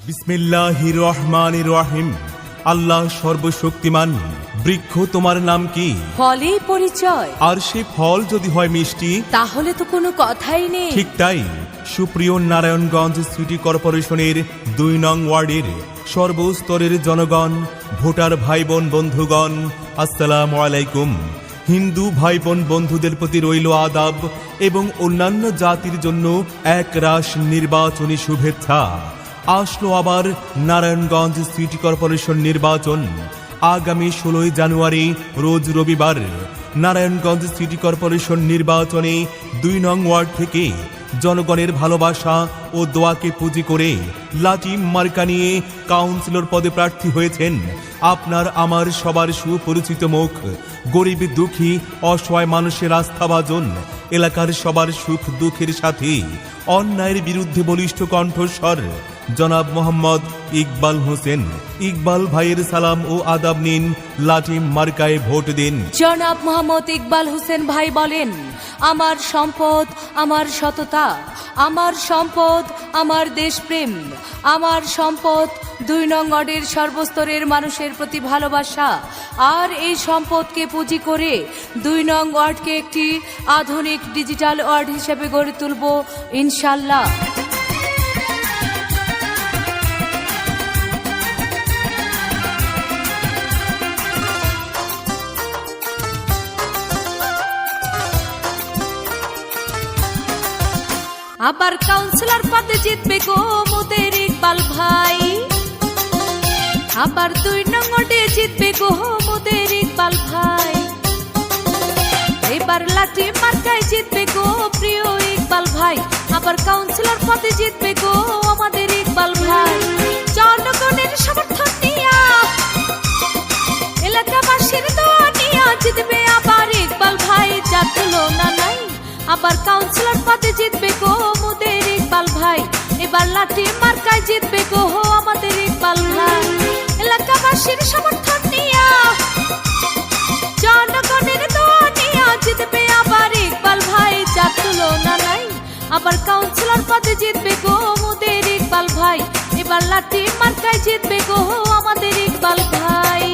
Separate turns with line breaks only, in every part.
বিসমিল্লাহির রহমানির রহিম। আল্লাহ সর্বশক্তিমান। বৃক্ষ তোমার নাম কি?
ফলেই পরিচয়।
আর সে ফল যদি হয় মিষ্টি,
তাহলে তো কোনো কথাই নেই।
ঠিক তাই। সুপ্রিয় নারায়ণগঞ্জ সিটি কর্পোরেশনের ২ নং ওয়ার্ডের সর্বস্তরের জনগণ, ভোটার ভাই বোন বন্ধুগণ, আসসালামু আলাইকুম। হিন্দু ভাই বোন বন্ধুদের প্রতি রইল আদাব এবং অন্যান্য জাতির জন্য একরাশ নির্বাচনী শুভেচ্ছা। আসলো আবার নারায়ণগঞ্জ সিটি কর্পোরেশন নির্বাচন। আগামী ১৬ জানুয়ারি রোজ রবিবার নারায়ণগঞ্জ সিটি কর্পোরেশন নির্বাচনে ২ নং ওয়ার্ড থেকে জনগণের ভালোবাসা ও দোয়াকে পুঁজি করে লাঠি মার্কা নিয়ে কাউন্সিলর পদে প্রার্থী হয়েছেন আপনার আমার সবার সুপরিচিত মুখ, গরিব দুঃখী অসহায় মানুষের আস্থাভাজন, এলাকার সবার সুখ দুঃখের সাথে অন্যায়ের বিরুদ্ধে বলিষ্ঠ কণ্ঠস্বর জনাব মোহাম্মদ ইকবাল হোসেন। ইকবাল ভাইয়ের সালাম ও আদাব নিন, লাঠি মার্কায় ভোট দিন।
জনাব মোহাম্মদ ইকবাল হোসেন ভাই বলেন, আমার সম্পদ আমার সততা, আমার সম্পদ আমার দেশপ্রেম, আমার সম্পদ ২ নং ওয়ার্ডের সর্বস্তরের মানুষের প্রতি ভালোবাসা। আর এই সম্পদকে পুঁজি করে ২ নং ওয়ার্ডকে একটি আধুনিক ডিজিটাল ওয়ার্ড হিসেবে গড়ে তুলব ইনশাল্লাহ। আবার কাউন্সিলর পদে জিতবে গো মোদের ইকবাল ভাই, আবার ২ নং ওয়ার্ডে জিতবে গো মোদের ইকবাল ভাই। এবার লাঠি মার্কায় জিতবে গো প্রিয় ইকবাল ভাই, আবার কাউন্সিলর পদে জিতবে গো আমাদের ইকবাল ভাই। জনগণের সমর্থন নিয়া, এলাকাবাসীর দোয়া নিয়া জিতবে আবার ইকবাল ভাই, যার তুলনা নাই। আবার কাউন্সিলর পদে জিতবে গো মোদের ইকবাল ভাই, এবার লাঠি মার্কায় জিতবে গো আমাদের ইকবাল ভাই। এলাকাবাসীর সমর্থন নিয়া, জনগণের দোয়া নিয়া জিতবে আবার ইকবাল ভাই, যার তুলনা নাই। আবার কাউন্সিলর পদে জিতবে গো মোদের ইকবাল ভাই, এবার লাঠি মার্কায় জিতবে গো আমাদের ইকবাল ভাই।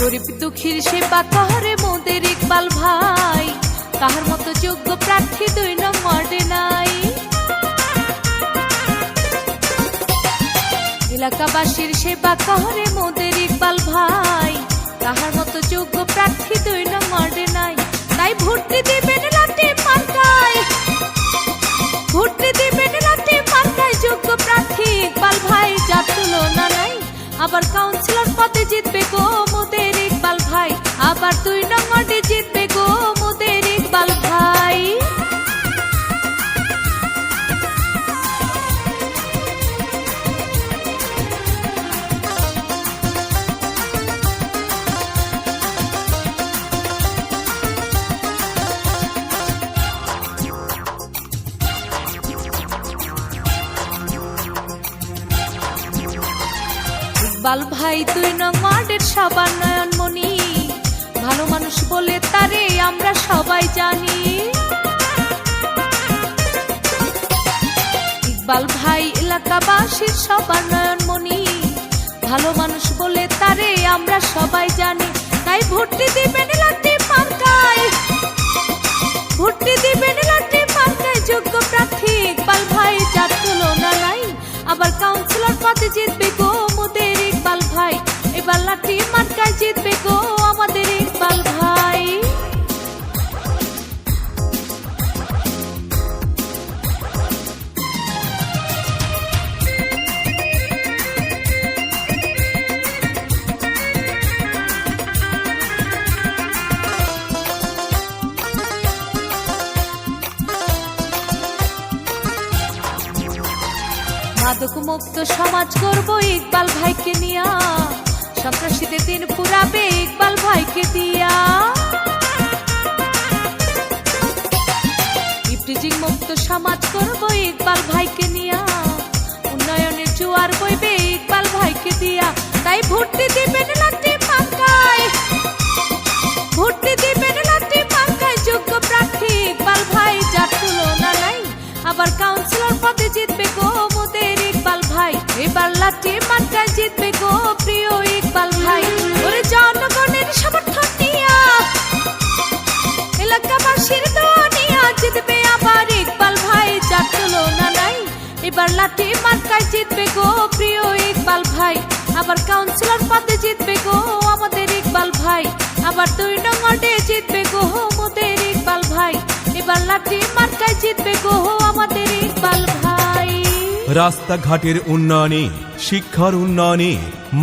গরিব দুঃখীর সেবা করে মোদের ইকবাল ভাই, তাহার মতো যোগ্য প্রার্থী ২ নং ওয়ার্ডে নাই। এলাকাবাসীর সেবা করে মোদের ইকবাল ভাই, তাহার মতো যোগ্য প্রার্থী ২ নং ওয়ার্ডে নাই। তাই ভোটটি দিবেন লাঠি মার্কায়, ভোটটি দিবেন লাঠি মার্কায়, যোগ্য প্রার্থী ইকবাল ভাই, যার তুলনা নাই। আবার কাউন্সিলর পদে জিতবে গো মোদের ইকবাল ভাই, আবার ২ নং ওয়ার্ডে জিতবে গো মোদের ইকবাল ভাই। ইকবাল ভাই ২ নং ওয়ার্ডের সবার নয়নমণি, ভালো মানুষ বলে তারে আমরা সবাই জানি। ইকবাল ভাই এলাকাবাসীর সবার নয়নমণি, ভালো মানুষ বলে তারে আমরা সবাই জানি। তাই ভোটটি দিবেন লাঠি মার্কায়, ভোটটি দিবেন লাঠি মার্কায়, যোগ্য প্রার্থী ইকবাল ভাই, যার তুলনা নাই। আবার কাউন্সিলর পদে জিতবে গো মোদের ইকবাল ভাই, এবার লাঠি মার্কায় জিতবে গো আমাদের ইকবাল ভাই। মাদক মুক্ত সমাজ করব ইকবাল ভাইকে নিয়া, সন্ত্রাসীদের দিন পুরাবে ইকবাল ভাইকে দিয়া। সমাজ করব ইকবাল ভাইকে নিয়া, উন্নয়নের জোয়ার বইবে ইকবাল ভাইকে দিয়া। তাই ভোটটি দিবেন লাঠি মার্কায়, ভোটটি দিবেন লাঠি মার্কায়, যোগ্য প্রার্থী ইকবাল ভাই, যার তুলনা নাই। আবার কাউন্সিলর পদে জিতবে গো মোদের ইকবাল ভাই, এবার লাঠি মার্কায় জিতবে গো প্রিয় ইকবাল ভাই। ওরে জনগণের সমর্থন নিয়া, এলাকাবাসীর দোয়া নিয়া জিতবে আবার ইকবাল ভাই, যার তুলনা নাই। এবার লাঠি মার্কায় জিতবে গো প্রিয় ইকবাল ভাই, আবার কাউন্সিলর পদে জিতবে গো আমাদের ইকবাল ভাই, আবার 2 নং ওয়ার্ডে জিতবে গো মোদের ইকবাল ভাই, এবার লাঠি মার্কায় জিতবে গো আমাদের ইকবাল ভাই।
রাস্তাঘাটের উন্নয়নে, শিক্ষার উন্নয়নে,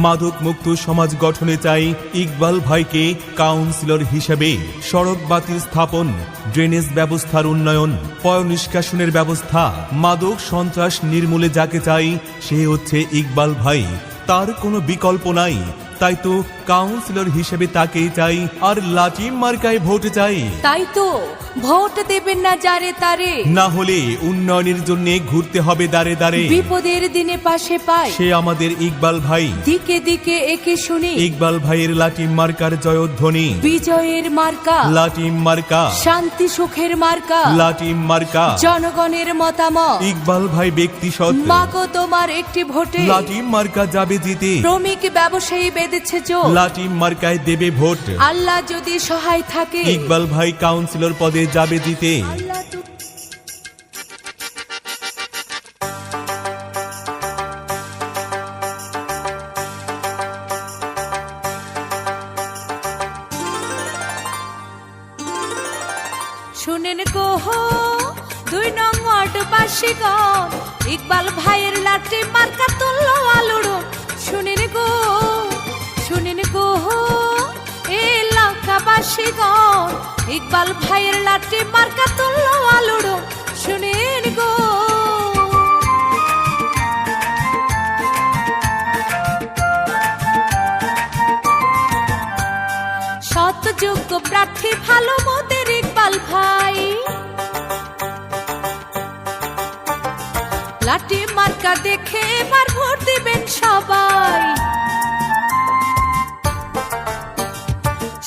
মাদক মুক্ত সমাজ গঠনে চাই ইকবাল ভাইকে কাউন্সিলর হিসেবে। সড়ক বাতি স্থাপন, ড্রেনেজ ব্যবস্থার উন্নয়ন, পয়ঃনিষ্কাশনের ব্যবস্থা, মাদক সন্ত্রাস নির্মূলে যাকে চাই সে হচ্ছে ইকবাল ভাই, তার কোনো বিকল্প নাই। তাই তো কাউন্সিলর হিসেবে তাকেই চাই, আর লাঠি মার্কায় ভোট চাই।
তাই তো ভোট দেবেন না যারে তারে,
না হলে উন্নয়নের জন্য ঘুরতে হবে দাঁড়ে দাঁড়ে।
বিপদের দিনে পাশে পায়
সে আমাদের ইকবাল ভাই,
দিকে দিকে একে শুনি
ইকবাল ভাইয়ের লাঠি মার্কার জয়ধ্বনি।
বিজয়ের মার্কা
লাঠি মার্কা,
শান্তি সুখের মার্কা,
লাঠি মার্কা,
জনগণের মতামত।
ইকবাল ভাই ব্যক্তি সৎ,
মাগো তোমার একটি ভোটে
লাঠি মার্কা যাবে জিতে।
শ্রমিক ব্যবসায়ী বেঁধেছে জোর,
লাঠি মার্কায় দেবে ভোট।
আল্লাহ যদি সহায় থাকে
ইকবাল ভাই কাউন্সিলর পদে যাবে জিতে।
আল্লাহ শুনেন গো 2 নং ওয়ার্ড বাসীগণ, ইকবাল ভাইয়ের লাঠি মার্কা তুলল আলোড়ন। শুনেন গো, শুনেন গো এলাকাবাসীগণ, ইকবাল ভাইয়ের লাঠি মার্কা তুলল আলোড়ন। শুনেন গো, সৎ যোগ্য প্রার্থী ভালো মোদের ইকবাল ভাই, লাঠি মার্কা দেখে এবার ভোট দিবেন সবাই।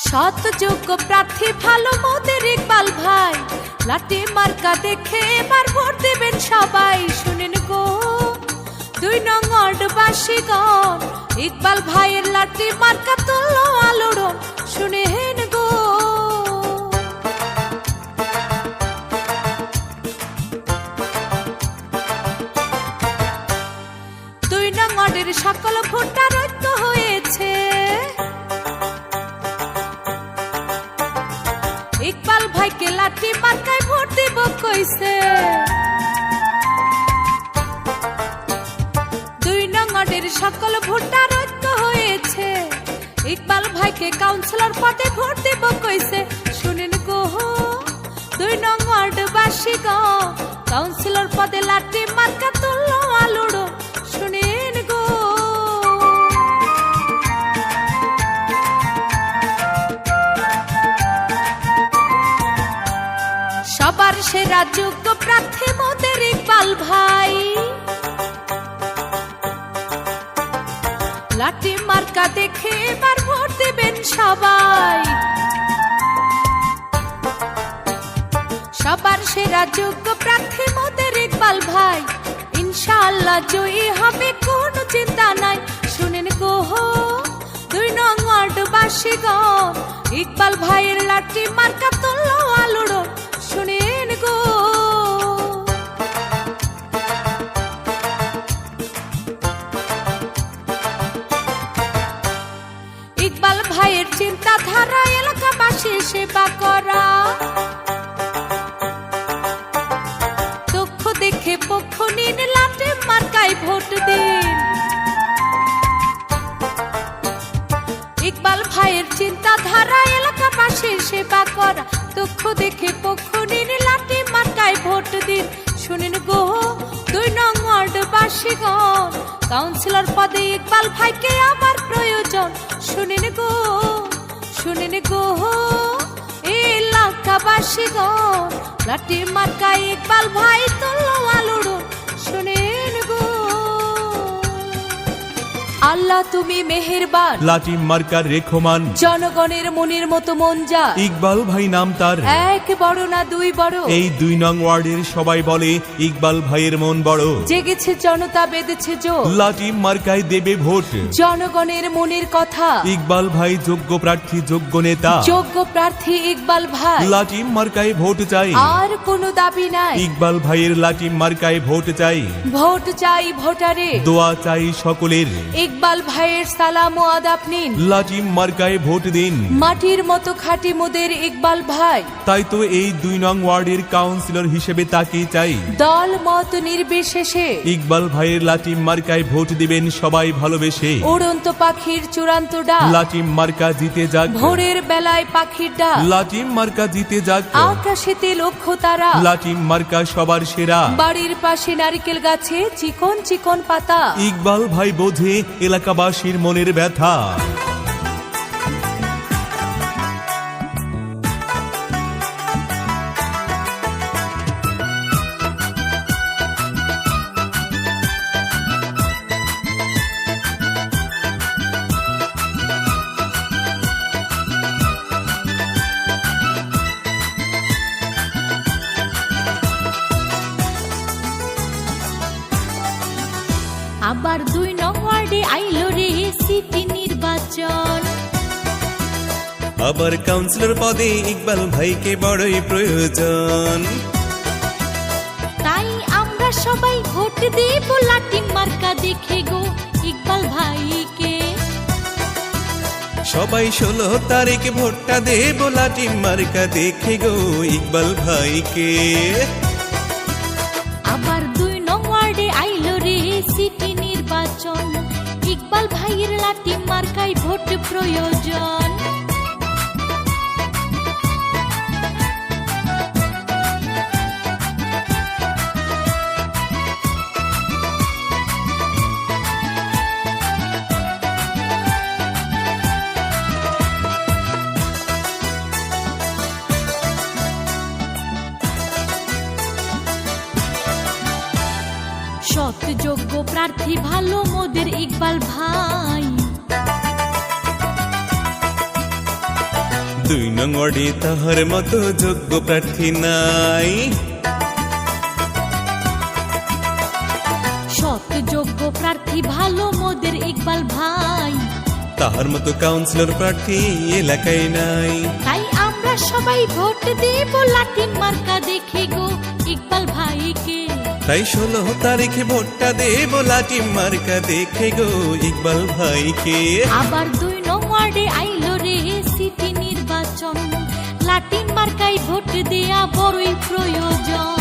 সৎ যোগ্য প্রার্থী ভালো মোদের ইকবাল ভাই, লাঠি মার্কা দেখে এবার ভোট দিবেন সবাই। শুনেন গো 2 নং ওয়ার্ড বাসীগণ, ইকবাল ভাইয়ের লাঠি মার্কা তুলল আলোড়ন। শুনেন গো, ওয়ার্ডের সকল ভোটার ঐক্য হয়েছে, ইকবাল ভাইকে লাঠি মার্কায় ভোট দিব কইছে। 2 নং ওয়ার্ডের সকল ভোটার ঐক্য হয়েছে, ইকবাল ভাইকে কাউন্সিলর পদে ভোট দিব কইছে। শুনেন গো 2 নং ওয়ার্ড বাসীগণ, কাউন্সিলর পদে লাঠি মার্কা তুলল আলোড়ন। শুনেন গো, সবার সেরা যোগ্য প্রার্থী মোদের ইকবাল ভাই, লাঠি মার্কা দেখে এবার ভোট দেবেন সবাই। সবার সেরা যোগ্য প্রার্থী মোদের ইকবাল ভাই, ইনশাআল্লাহ জয়ী হবে কোনো চিন্তা নাই। শুনেন গো 2 নং ওয়ার্ড বাসীগণ, ইকবাল ভাইয়ের লাঠি মার্কা তুলল আলোড়ন। শুনেন গো, ইকবাল ভাইয়ের চিন্তাধারা এলাকাবাসীর সেবা করা, দক্ষ দেখে পক্ষ নিন লাঠি মার্কায় ভোট দিন। ইকবাল ভাইয়ের চিন্তাধারা এলাকাবাসীর সেবা করা, দক্ষ দেখে পক্ষ নিন লাঠি মার্কায় ভোট দিন। শুনেন গো 2 নং ওয়ার্ড বাসীগণ, কাউন্সিলর পদে ইকবাল ভাইকে আমার প্রয়োজন। শুনেন গো, শুনেন গো এলাকাবাসীগণ, লাঠি মার্কা ইকবাল ভাই তুলো আলোড়ন শোনেন গো আল্লাহ তুমি মেহেরবান
লাঠি মার্কার রেখমান
জনগণের মনের মতো মন যা
ইকবাল ভাই নাম তার
এক বড় না দুই বড়
এই 2 নং ওয়ার্ডের সবাই বলে ইকবাল ভাইয়ের মন বড়
জেগেছে জনতা বেঁধেছে জোর
লাঠি মার্কায় দেবে ভোট
জনগণের মনের কথা
ইকবাল ভাই যোগ্য প্রার্থী যোগ্য নেতা
যোগ্য প্রার্থী ইকবাল ভাই
লাঠি মার্কায় ভোট চাই
আর কোনো দাবি নাই
ইকবাল ভাইয়ের লাঠি মার্কায় ভোট চাই
ভোট চাই ভোটারে
দোয়া চাই সকলের
ইকবাল ভাইয়ের সালাম ও আদাব নিন
লাঠি মার্কায় ভোট দিন
মাটির মতো খাঁটি মোদের ইকবাল ভাই
তাই তো এই 2 নং ওয়ার্ডের কাউন্সিলর হিসেবে তাকে চাই
দল মত নির্বিশেষে
ইকবাল ভাইয়ের লাঠি মার্কায় ভোট দিবেন সবাই ভালোবেসে
উড়ন্ত পাখির চূড়ান্ত ডাক
লাঠি মার্কা জিতে যাক
ভোরের বেলায় পাখির ডাক
লাঠি মার্কা জিতে যাক
আকাশেতে লক্ষ্য তারা
লাঠি মার্কা সবার সেরা
বাড়ির পাশে নারকেল গাছে চিকন চিকন পাতা
ইকবাল ভাই বোঝে এলাকাবাসীর মনের ব্যথা
আবার 2 নং ওয়ার্ডে আইলো রে সিটি নির্বাচন
আবার কাউন্সিলর পদে ইকবাল ভাইকে বড়ই প্রয়োজন
তাই আমরা সবাই ভোট দেব লাঠি মার্কা দেখে গো ইকবাল ভাইকে
সবাই 16 তারিখ ভোটটা দেব লাঠি মার্কা দেখে গো ইকবাল ভাইকে
আবার 2 নং ওয়ার্ডে আইলো রে সিটি নির্বাচন ইকবাল ভাইয়ের লাঠি মার্কায় ভোট প্রয়োজন সৎ যোগ্য প্রার্থী ভালো মোদের ইকবাল ভাই
2 নং ওয়ার্ডে তাহার মতো যোগ্য প্রার্থী নাই
সৎ যোগ্য প্রার্থী ভালো মোদের ইকবাল ভাই
তাহার মতো কাউন্সিলর প্রার্থী এলাকায় নাই
তাই আমরা সবাই ভোট দেব লাঠি মার্কা দেখে গো ইকবাল ভাইকে
তাই 16 তারিখে ভোটটা দেব লাঠি মার্কা দেখে গো ইকবাল ভাইকে
আবার 2 নং ওয়ার্ডে আইলো রে সিটি নির্বাচন লাঠি মার্কায় ভোট দেয়া বড়ই প্রয়োজন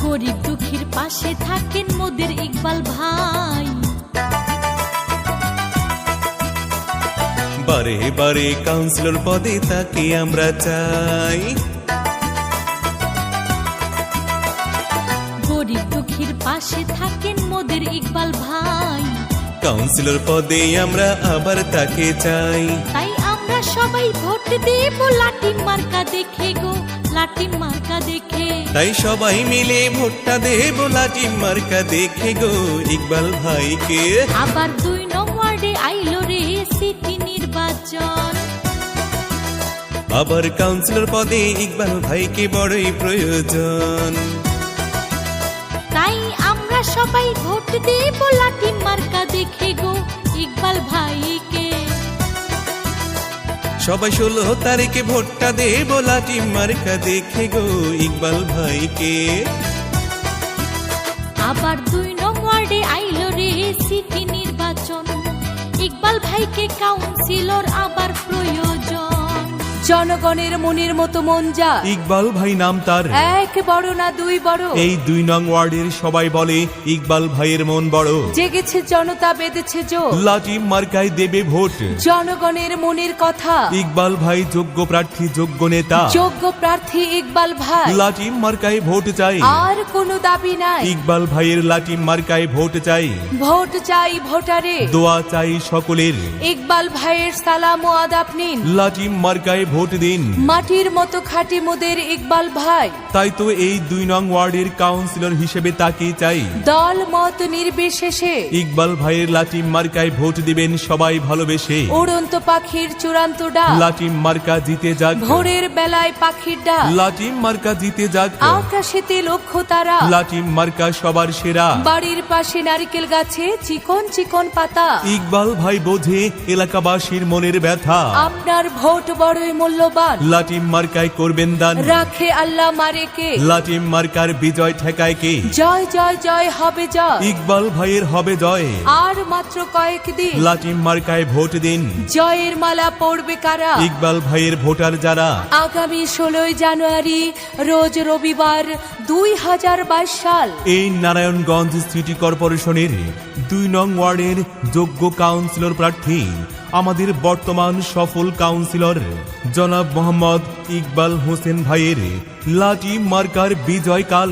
গরিব দুঃখীর পাশে থাকেন মোদের ইকবাল ভাই
বারে বারে কাউন্সিলর পদে তাকে আমরা চাই
গরিব দুঃখীর পাশে থাকেন মোদের ইকবাল ভাই
কাউন্সিলর পদে আমরা আবার তাকে চাই
তাই আমরা সবাই ভোট দেব লাঠি মার্কা দেখে গো লাঠি মার্কা দেখে
তাই সবাই মিলে ভোটটা দেব লাঠি মার্কা দেখে গো ইকবাল ভাইকে
আবার 2 নং ওয়ার্ডে আইলো রে সিটি নির্বাচন
আবার কাউন্সিলর পদে ইকবাল ভাইকে বড়ই প্রয়োজন
তাই আমরা সবাই ভোট দেব লাঠি মার্কা দেখে গো ইকবাল ভাইকে
সবাই 16 তারিখে ভোটটা দেব লাঠি মার্কা দেখে গো ইকবাল ভাইকে
আবার 2 নং ওয়ার্ডে আইলো রে সিটি নির্বাচন ইকবাল ভাইকে কাউন্সিলর আবার প্রয়োজন জনগণের মনের মতো মন যা
ইকবাল ভাই নাম তার,
এক বড় না দুই বড়,
এই 2 নং ওয়ার্ডের সবাই বলে ইকবাল ভাইয়ের মন বড়।
জেগেছে জনতা বেঁধেছে জোর,
লাটিম মার্কায় দেবে ভোট,
জনগণের মনের কথা,
ইকবাল ভাই যোগ্য প্রার্থী যোগ্য নেতা,
যোগ্য প্রার্থী ইকবাল ভাই,
লাটিম মার্কায় ভোট চাই,
আর কোনো দাবি নাই,
ইকবাল ভাইয়ের লাটিম মার্কায় ভোট চাই,
ভোট চাই ভোটারে,
দোয়া চাই সকলের,
ইকবাল ভাইয়ের সালাম ও আদাব নিন,
লাটিম মার্কায় ভোট দিন।
মাটির মতো খাঁটি মোদের ইকবাল ভাই,
তাই তো এই 2 নং ওয়ার্ডের কাউন্সিলর হিসেবে তাকে চাই,
দল মত নির্বিশেষে
ইকবাল ভাইয়ের লাটিম মার্কায় ভোট দিবেন সবাই ভালোবেসে,
উড়ন্ত পাখির চূড়ান্ত ডাক,
লাটিম মার্কা জিতে যাক,
ভোরের বেলায় পাখির ডাক,
লাটিম মার্কা জিতে যাক,
আকাশেতে লক্ষ্য তারা,
লাটিম মার্কা সবার সেরা,
বাড়ির পাশে নারকেল গাছে চিকন চিকন পাতা,
ইকবাল ভাই বোঝে এলাকাবাসীর মনের ব্যথা,
আপনার ভোট বড়ই মূল্যবান,
লাটিম মার্কায় করবেন দান,
রাখে আল্লাহ মারে কে,
লাটিম মার্কার বিজয় ঠেকায় কে,
জয় জয় জয় হবে জয়,
ইকবাল ভাইয়ের হবে জয়,
আর মাত্র কয়েকদিন,
লাটিম মার্কায় ভোট দিন,
জয়ের মালা পড়বে কারা,
ইকবাল ভাইয়ের ভোটার যারা,
আগামী 16 জানুয়ারি রোজ রবিবার 2022 সাল,
এই নারায়ণগঞ্জ সিটি কর্পোরেশনের 2 নং ওয়ার্ডের যোগ্য কাউন্সিলর প্রার্থী আমাদের বর্তমান সফল কাউন্সিলর জনাব মোহাম্মদ ইকবাল হোসেন ভাইয়ের লাটিম মার্কার বিজয়কাল।